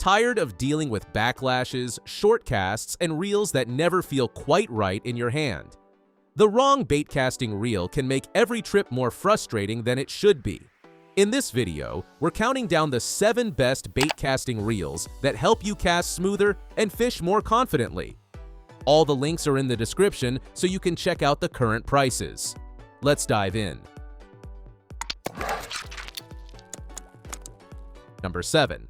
Tired of dealing with backlashes, short casts, and reels that never feel quite right in your hand? The wrong baitcasting reel can make every trip more frustrating than it should be. In this video, we're counting down the 7 best baitcasting reels that help you cast smoother and fish more confidently. All the links are in the description so you can check out the current prices. Let's dive in. Number 7.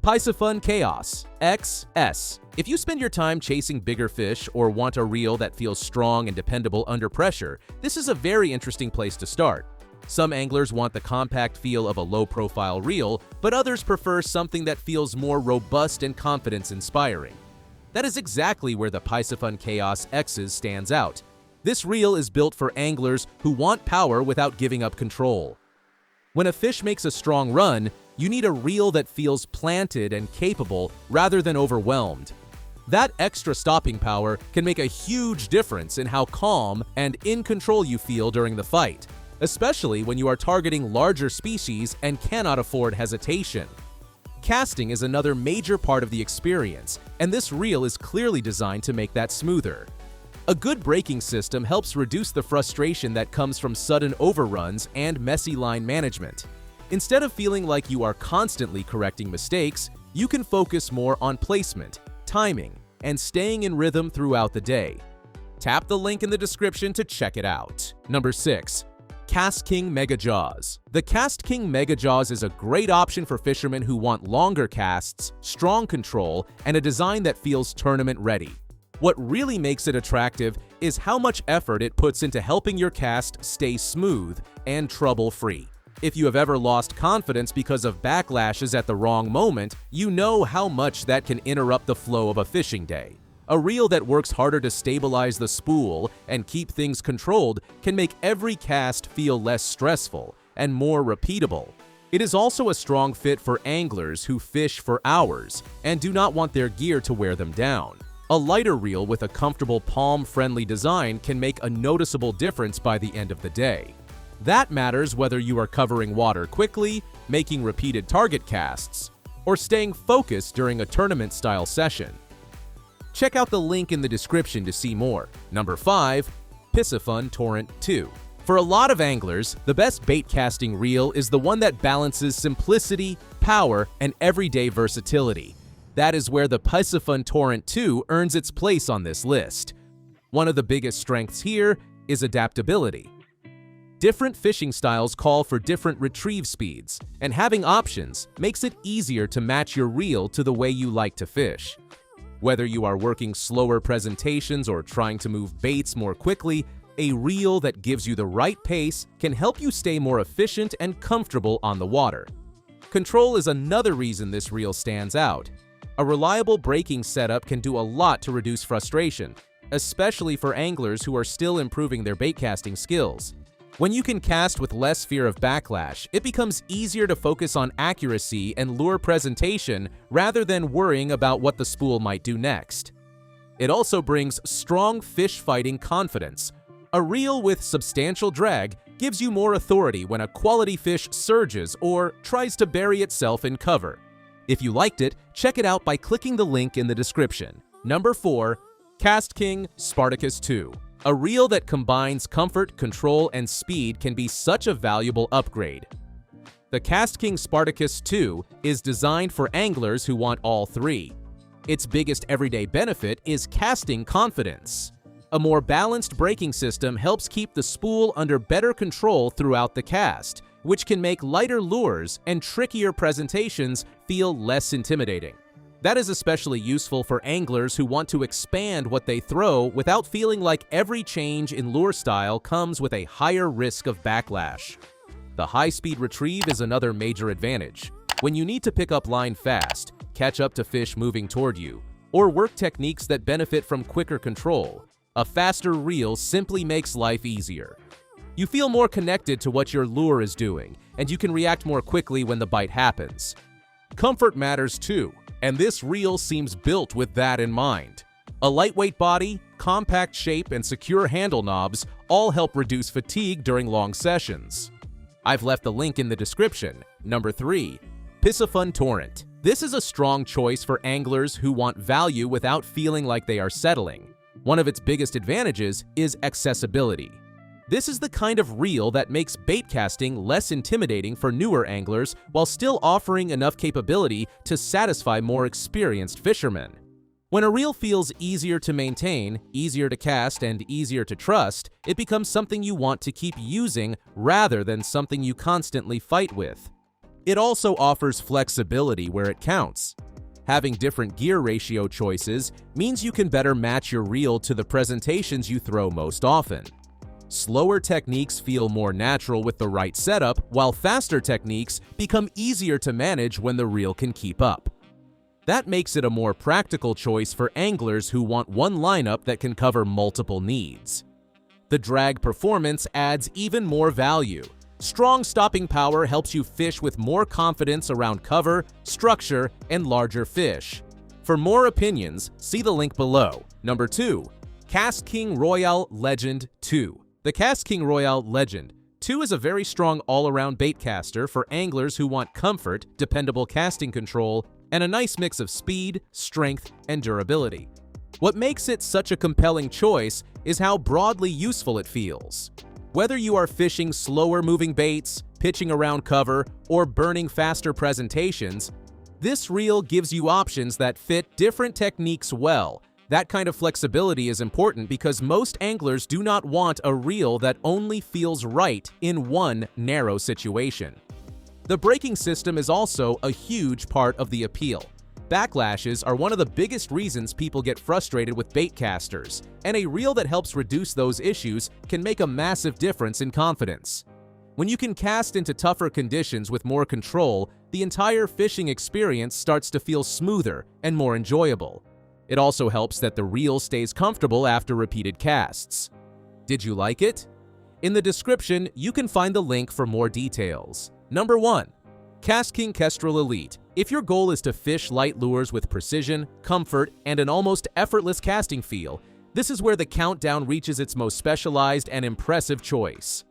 Piscifun Chaos XS. If you spend your time chasing bigger fish or want a reel that feels strong and dependable under pressure, this is a very interesting place to start. Some anglers want the compact feel of a low-profile reel, but others prefer something that feels more robust and confidence-inspiring. That is exactly where the Piscifun Chaos X's stands out. This reel is built for anglers who want power without giving up control. When a fish makes a strong run, you need a reel that feels planted and capable rather than overwhelmed. That extra stopping power can make a huge difference in how calm and in control you feel during the fight, especially when you are targeting larger species and cannot afford hesitation. Casting is another major part of the experience, and this reel is clearly designed to make that smoother. A good braking system helps reduce the frustration that comes from sudden overruns and messy line management. Instead of feeling like you are constantly correcting mistakes, you can focus more on placement, timing, and staying in rhythm throughout the day. Tap the link in the description to check it out. Number 6. Cast King Mega Jaws. The Cast King Mega Jaws is a great option for fishermen who want longer casts, strong control, and a design that feels tournament ready. What really makes it attractive is how much effort it puts into helping your cast stay smooth and trouble-free. If you have ever lost confidence because of backlashes at the wrong moment, you know how much that can interrupt the flow of a fishing day. A reel that works harder to stabilize the spool and keep things controlled can make every cast feel less stressful and more repeatable. It is also a strong fit for anglers who fish for hours and do not want their gear to wear them down. A lighter reel with a comfortable palm-friendly design can make a noticeable difference by the end of the day. That matters whether you are covering water quickly, making repeated target casts, or staying focused during a tournament-style session. Check out the link in the description to see more. Number 5. Piscifun Torrent 2. For a lot of anglers, the best baitcasting reel is the one that balances simplicity, power, and everyday versatility. That is where the Piscifun Torrent 2 earns its place on this list. One of the biggest strengths here is adaptability. Different fishing styles call for different retrieve speeds, and having options makes it easier to match your reel to the way you like to fish. Whether you are working slower presentations or trying to move baits more quickly, a reel that gives you the right pace can help you stay more efficient and comfortable on the water. Control is another reason this reel stands out. A reliable braking setup can do a lot to reduce frustration, especially for anglers who are still improving their baitcasting skills. When you can cast with less fear of backlash, it becomes easier to focus on accuracy and lure presentation rather than worrying about what the spool might do next. It also brings strong fish fighting confidence. A reel with substantial drag gives you more authority when a quality fish surges or tries to bury itself in cover. If you liked it, check it out by clicking the link in the description. Number 4. Cast King Spartacus 2. A reel that combines comfort, control, and speed can be such a valuable upgrade. The Cast King Spartacus 2 is designed for anglers who want all three. Its biggest everyday benefit is casting confidence. A more balanced braking system helps keep the spool under better control throughout the cast, which can make lighter lures and trickier presentations feel less intimidating. That is especially useful for anglers who want to expand what they throw without feeling like every change in lure style comes with a higher risk of backlash. The high-speed retrieve is another major advantage. When you need to pick up line fast, catch up to fish moving toward you, or work techniques that benefit from quicker control, a faster reel simply makes life easier. You feel more connected to what your lure is doing, and you can react more quickly when the bite happens. Comfort matters too, and this reel seems built with that in mind. A lightweight body, compact shape, and secure handle knobs all help reduce fatigue during long sessions. I've left the link in the description. Number 3. Piscifun Torrent. This is a strong choice for anglers who want value without feeling like they are settling. One of its biggest advantages is accessibility. This is the kind of reel that makes baitcasting less intimidating for newer anglers while still offering enough capability to satisfy more experienced fishermen. When a reel feels easier to maintain, easier to cast, and easier to trust, it becomes something you want to keep using rather than something you constantly fight with. It also offers flexibility where it counts. Having different gear ratio choices means you can better match your reel to the presentations you throw most often. Slower techniques feel more natural with the right setup, while faster techniques become easier to manage when the reel can keep up. That makes it a more practical choice for anglers who want one lineup that can cover multiple needs. The drag performance adds even more value. Strong stopping power helps you fish with more confidence around cover, structure, and larger fish. For more opinions, see the link below. Number 2. KastKing Royale Legend 2. The KastKing Royale Legend 2 is a very strong all-around baitcaster for anglers who want comfort, dependable casting control, and a nice mix of speed, strength, and durability. What makes it such a compelling choice is how broadly useful it feels. Whether you are fishing slower-moving baits, pitching around cover, or burning faster presentations, this reel gives you options that fit different techniques well. That kind of flexibility is important because most anglers do not want a reel that only feels right in one narrow situation. The braking system is also a huge part of the appeal. Backlashes are one of the biggest reasons people get frustrated with baitcasters, and a reel that helps reduce those issues can make a massive difference in confidence. When you can cast into tougher conditions with more control, the entire fishing experience starts to feel smoother and more enjoyable. It also helps that the reel stays comfortable after repeated casts. Did you like it? In the description, you can find the link for more details. Number 1. KastKing Kestrel Elite. If your goal is to fish light lures with precision, comfort, and an almost effortless casting feel, this is where the countdown reaches its most specialized and impressive choice.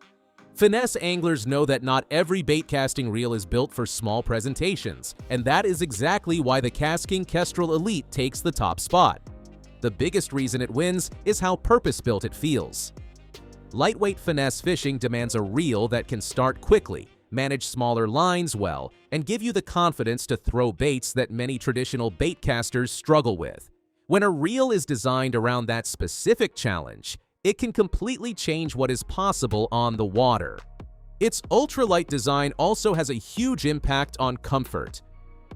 Finesse anglers know that not every baitcasting reel is built for small presentations, and that is exactly why the KastKing Kestrel Elite takes the top spot. The biggest reason it wins is how purpose-built it feels. Lightweight finesse fishing demands a reel that can start quickly, manage smaller lines well, and give you the confidence to throw baits that many traditional baitcasters struggle with. When a reel is designed around that specific challenge, it can completely change what is possible on the water. Its ultralight design also has a huge impact on comfort.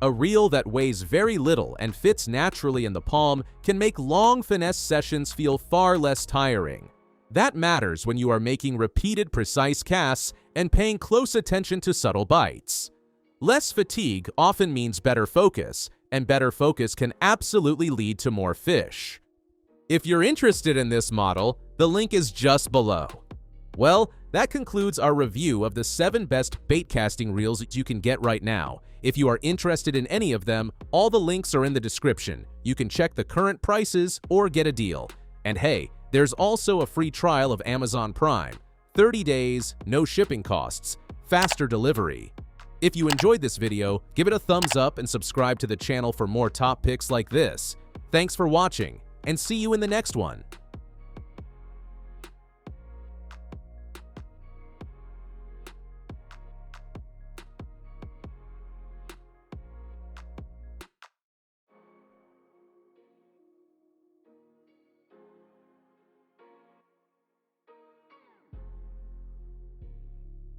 A reel that weighs very little and fits naturally in the palm can make long finesse sessions feel far less tiring. That matters when you are making repeated precise casts and paying close attention to subtle bites. Less fatigue often means better focus, and better focus can absolutely lead to more fish. If you're interested in this model, the link is just below. Well, that concludes our review of the 7 best baitcasting reels you can get right now. If you are interested in any of them, all the links are in the description. You can check the current prices or get a deal. And hey, there's also a free trial of Amazon Prime. 30 days, no shipping costs, faster delivery. If you enjoyed this video, give it a thumbs up and subscribe to the channel for more top picks like this. Thanks for watching, and see you in the next one.